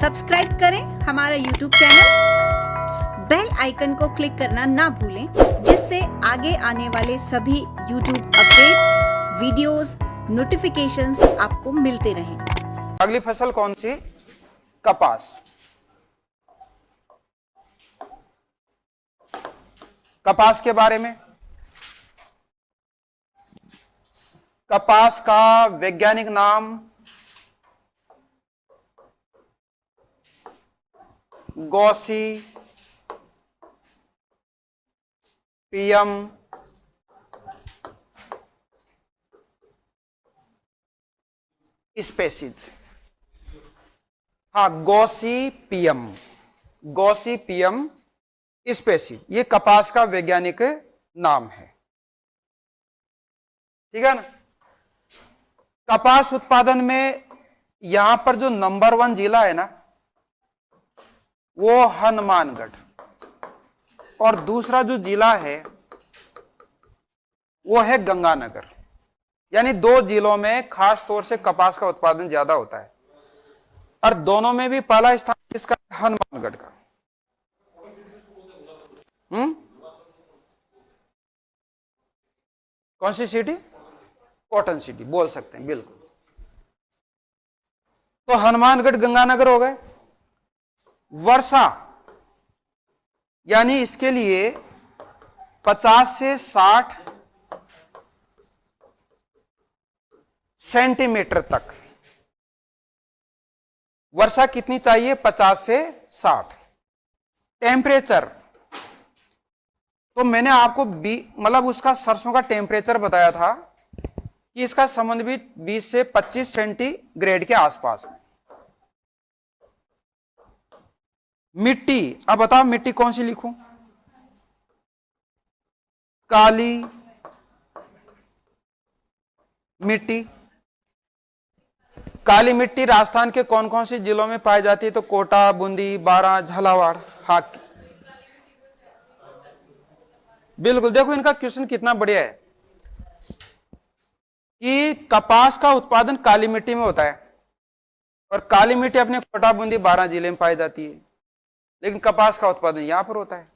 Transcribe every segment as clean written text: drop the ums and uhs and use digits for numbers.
Subscribe करें हमारा YouTube channel, bell icon को क्लिक करना ना भूलें, जिससे आगे आने वाले सभी YouTube अपडेट्स, वीडियोस, नोटिफिकेशंस आपको मिलते रहें। अगली फसल कौन सी? कपास। कपास के बारे में, कपास का वैज्ञानिक नाम गॉसिपियम स्पेसीज। हाँ, गॉसिपियम स्पेसीज, ये कपास का वैज्ञानिक नाम है। ठीक है ना। कपास उत्पादन में यहां पर जो नंबर 1 जिला है ना, वो हनुमानगढ़, और दूसरा जो जिला है वो है गंगानगर। यानी 2 जिलों में खास तौर से कपास का उत्पादन ज्यादा होता है, और दोनों में भी पहला स्थान किसका? हनुमानगढ़ का। कौन सी सिटी? कॉटन सिटी बोल सकते हैं, बिल्कुल। तो हनुमानगढ़, गंगानगर हो गए। वर्षा, यानी इसके लिए 50 से 60 सेंटीमीटर तक वर्षा कितनी चाहिए? 50 से 60। टेम्परेचर, तो मैंने आपको मतलब उसका सरसों का टेम्परेचर बताया था कि इसका संबंध भी 20 से 25 सेंटीग्रेड के आसपास में। मिट्टी, अब बताओ मिट्टी कौन सी लिखूं? काली मिट्टी। काली मिट्टी राजस्थान के कौन कौन से जिलों में पाई जाती है? तो कोटा, बूंदी, बारां, झालावाड़। हाँ, बिल्कुल। देखो इनका क्वेश्चन कितना बढ़िया है कि कपास का उत्पादन काली मिट्टी में होता है, और काली मिट्टी अपने कोटा, बूंदी, बारां जिले में पाई जाती है, लेकिन कपास का उत्पादन यहां पर होता है।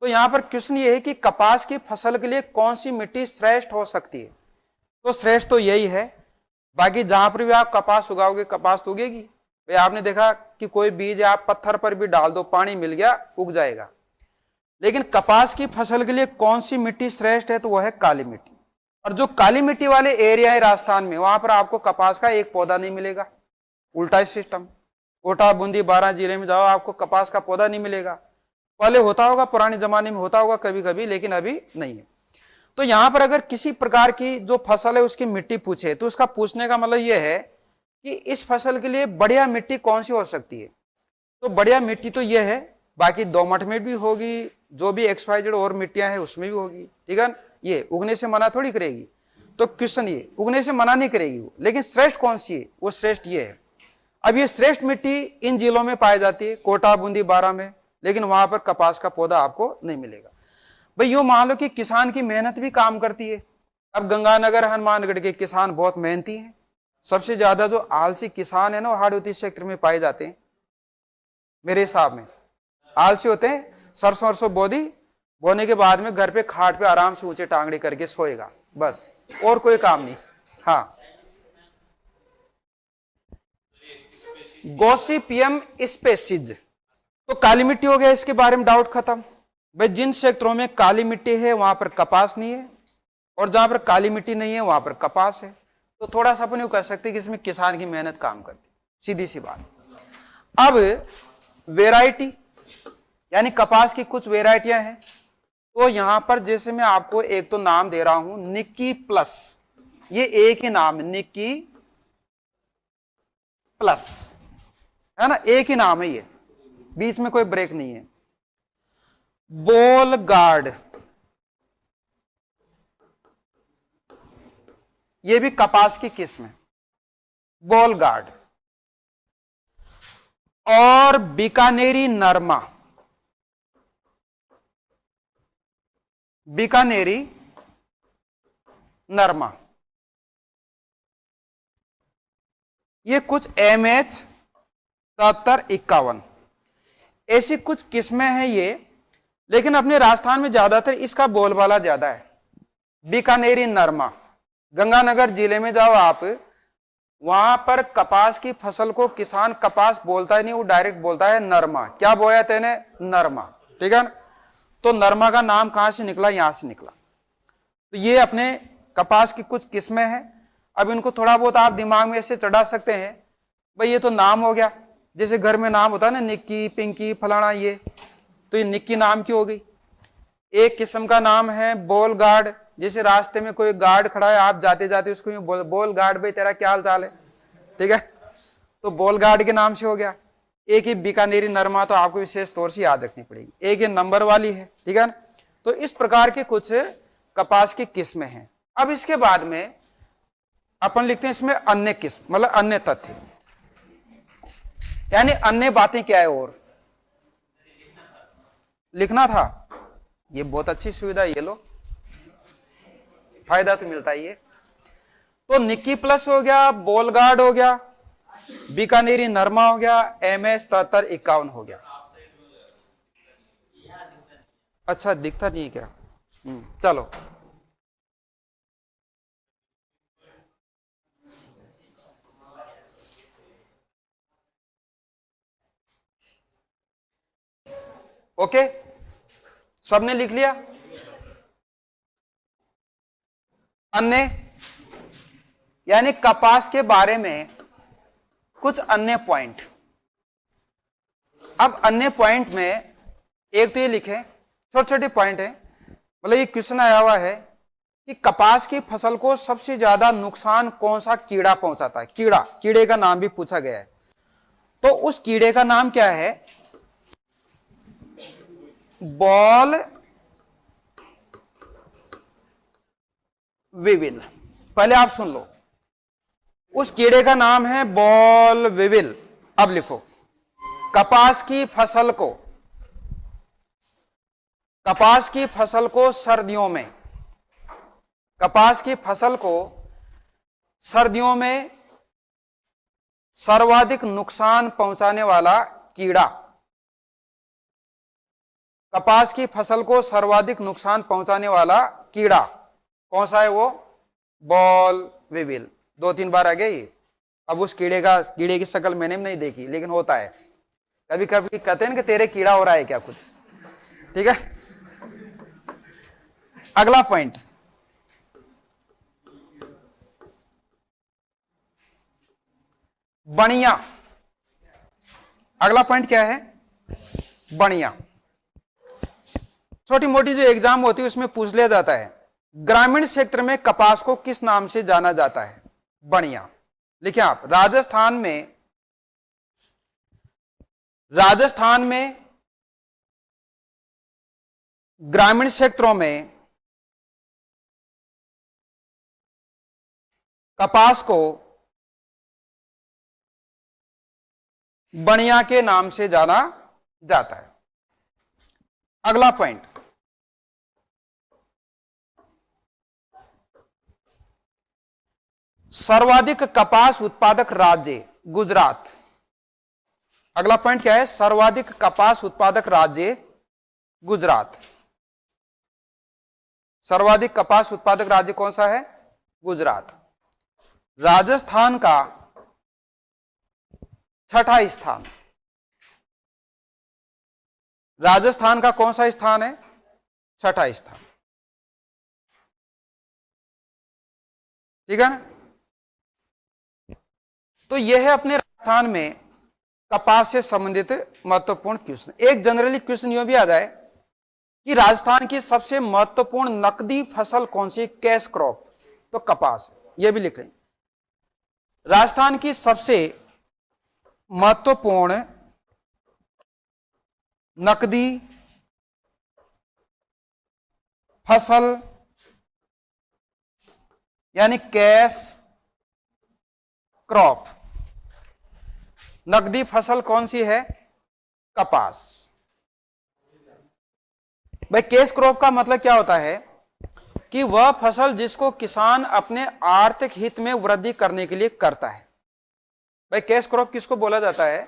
तो यहां पर क्वेश्चन ये है कि कपास की फसल के लिए कौन सी मिट्टी श्रेष्ठ हो सकती है? तो श्रेष्ठ तो यही है। बाकी जहां पर भी आप कपास उगाओगे, कपास तो उगेगी भाई। आपने देखा कि कोई बीज आप पत्थर पर भी डाल दो, पानी मिल गया, उग जाएगा। लेकिन कपास की फसल के लिए कौन सी मिट्टी श्रेष्ठ है? तो वह है काली मिट्टी। और जो काली मिट्टी वाले एरिया है राजस्थान में, वहां पर आपको कपास का एक पौधा नहीं मिलेगा। उल्टा सिस्टम, कोटा, बूंदी, बारां जिले में जाओ, आपको कपास का पौधा नहीं मिलेगा। पहले होता होगा, पुराने जमाने में होता होगा कभी कभी, लेकिन अभी नहीं है। तो यहां पर अगर किसी प्रकार की जो फसल है उसकी मिट्टी पूछे, तो उसका पूछने का मतलब यह है कि इस फसल के लिए बढ़िया मिट्टी कौन सी हो सकती है? तो बढ़िया मिट्टी तो यह है, बाकी दोमट में भी होगी, जो भी XYZ और मिट्टियां हैं उसमें भी होगी। ठीक है, ये उगने से मना थोड़ी करेगी। तो क्वेश्चन ये, उगने से मना नहीं करेगी वो, लेकिन श्रेष्ठ कौन सी है? वो श्रेष्ठ ये है। अब ये श्रेष्ठ मिट्टी इन जिलों में पाई जाती है, कोटा, बूंदी, बारां में, लेकिन वहां पर कपास का पौधा आपको नहीं मिलेगा। भाई यो मान लो कि किसान की मेहनत भी काम करती है। अब गंगानगर, हनुमानगढ़ के किसान बहुत मेहनती हैं। सबसे ज्यादा जो आलसी किसान है ना, वो हाड़ौती क्षेत्र में पाए जाते हैं। मेरे हिसाब में आलसी होते हैं। सरसों वरसों बोने के बाद में घर पे खाट पे आराम से ऊंचे टांगड़े करके सोएगा, बस, और कोई काम नहीं। हाँ, गॉसिपियम स्पेसीज। तो काली मिट्टी हो गया, इसके बारे में डाउट खत्म। भाई जिन क्षेत्रों में काली मिट्टी है वहां पर कपास नहीं है, और जहां पर काली मिट्टी नहीं है वहां पर कपास है। तो थोड़ा सा अपन यूं कर सकते कि इसमें किसान की मेहनत काम करती, सीधी सी बात। अब वेराइटी, यानी कपास की कुछ वेराइटियां हैं। तो यहां पर जैसे मैं आपको एक तो नाम दे रहा हूं, निक्की प्लस। ये एक ही नाम है, निक्की प्लस, है ना, एक ही नाम है, ये बीच में कोई ब्रेक नहीं है। बोल गार्ड, ये भी कपास की किस्म है, बोल गार्ड। और बीकानेरी नरमा, बीकानेरी नरमा, ये कुछ MH 73, 51, ऐसी कुछ किस्में हैं ये। लेकिन अपने राजस्थान में ज्यादातर इसका बोलबाला ज्यादा है। बीकानेरी नरमा, गंगानगर जिले में जाओ आप, वहां पर कपास की फसल को किसान कपास बोलता है नहीं, वो डायरेक्ट बोलता है नरमा। क्या बोया तेने? नरमा। ठीक है ना? तो नरमा का नाम कहां से निकला? यहां से निकला। तो ये अपने कपास की कुछ किस्में हैं। अब इनको थोड़ा बहुत आप दिमाग में ऐसे चढ़ा सकते हैं, भाई ये तो नाम हो गया, जैसे घर में नाम होता है ना, निक्की, पिंकी, फलाना, ये तो ये निक्की नाम की हो गई। एक किस्म का नाम है बोल गार्ड, जैसे रास्ते में कोई गार्ड खड़ा है, आप जाते जाते उसको बोल गार्ड भाई तेरा क्या हाल चाल है, ठीक है, तो बोल गार्ड के नाम से हो गया। एक ही बीकानेरी नरमा, तो आपको विशेष तौर से याद रखनी पड़ेगी। एक ये नंबर वाली है, ठीक है ना। तो इस प्रकार के कुछ कपास की किस्में हैं। अब इसके बाद में अपन लिखते हैं इसमें अन्य किस्म, मतलब अन्य तथ्य, यानी अन्य बातें क्या है और लिखना था। ये बहुत अच्छी सुविधा, ये लो, फायदा तो मिलता ही है। तो निक्की प्लस हो गया, बोलगार्ड हो गया, बीकानेरी नरमा हो गया, MS 73, 51 हो गया। अच्छा दिखता नहीं क्या? चलो ओके, सबने लिख लिया। अन्य यानी कपास के बारे में कुछ अन्य पॉइंट। अब अन्य पॉइंट में एक तो ये लिखे, छोटे छोटे पॉइंट है, मतलब ये क्वेश्चन आया हुआ है कि कपास की फसल को सबसे ज्यादा नुकसान कौन सा कीड़ा पहुंचाता है। कीड़े का नाम भी पूछा गया है। तो उस कीड़े का नाम क्या है? Ball weevil. पहले आप सुन लो, उस कीड़े का नाम है बॉल विविल। अब लिखो, कपास की फसल को सर्दियों में, कपास की फसल को सर्दियों में सर्वाधिक नुकसान पहुंचाने वाला कीड़ा, कपास की फसल को सर्वाधिक नुकसान पहुंचाने वाला कीड़ा कौन सा है? वो बॉल विविल। 2-3 बार आ गई। अब उस कीड़े की शक्ल मैंने भी नहीं देखी, लेकिन होता है कभी कभी, कहते हैं कि तेरे कीड़ा हो रहा है क्या कुछ, ठीक है। अगला पॉइंट, बणिया। अगला पॉइंट क्या है? बणिया। छोटी मोटी जो एग्जाम होती है उसमें पूछ लिया जाता है, ग्रामीण क्षेत्र में कपास को किस नाम से जाना जाता है? बणिया। लिखिए आप, राजस्थान में ग्रामीण क्षेत्रों में कपास को बणिया के नाम से जाना जाता है। अगला पॉइंट, सर्वाधिक कपास उत्पादक राज्य गुजरात। अगला पॉइंट क्या है? सर्वाधिक कपास उत्पादक राज्य गुजरात। सर्वाधिक कपास उत्पादक राज्य कौन सा है? गुजरात। राजस्थान का 6ठा स्थान, राजस्थान का कौन सा स्थान है? 6ठा स्थान, ठीक है ना। तो यह है अपने राजस्थान में कपास से संबंधित महत्वपूर्ण क्वेश्चन। एक जनरली क्वेश्चन यह भी आ जाए कि राजस्थान की सबसे महत्वपूर्ण नकदी फसल कौन सी? कैश क्रॉप, तो कपास, यह भी लिख लें। राजस्थान की सबसे महत्वपूर्ण नकदी फसल यानी कैश क्रॉप, नकदी फसल कौन सी है? कपास। भाई कैश क्रॉप का मतलब क्या होता है कि वह फसल जिसको किसान अपने आर्थिक हित में वृद्धि करने के लिए करता है। भाई कैश क्रॉप किसको बोला जाता है?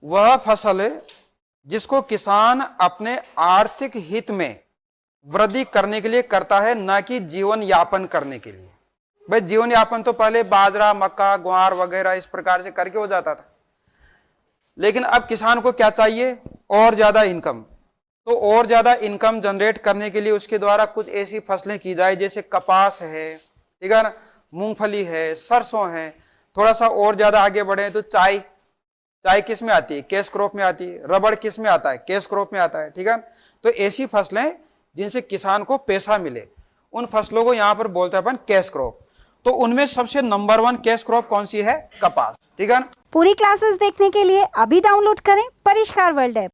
वह फसल है जिसको किसान अपने आर्थिक हित में वृद्धि करने के लिए करता है, ना कि जीवन यापन करने के लिए। भाई जीवन यापन तो पहले बाजरा, मक्का, ग्वार वगैरह इस प्रकार से करके हो जाता था, लेकिन अब किसान को क्या चाहिए? और ज्यादा इनकम। तो और ज्यादा इनकम जनरेट करने के लिए उसके द्वारा कुछ ऐसी फसलें की जाए, जैसे कपास है, ठीक है ना, मूंगफली है, सरसों है। थोड़ा सा और ज्यादा आगे बढ़े तो चाय किस में आती है? कैश क्रॉप में आती है। रबड़ किस में आता है? कैश क्रॉप में आता है, ठीक है। तो ऐसी फसलें जिनसे किसान को पैसा मिले, उन फसलों को यहाँ पर बोलते हैं अपन कैश क्रॉप। तो उनमें सबसे नंबर 1 कैश क्रॉप कौन सी है? कपास, ठीक है ना। पूरी क्लासेस देखने के लिए अभी डाउनलोड करें परिष्कार वर्ल्ड ऐप।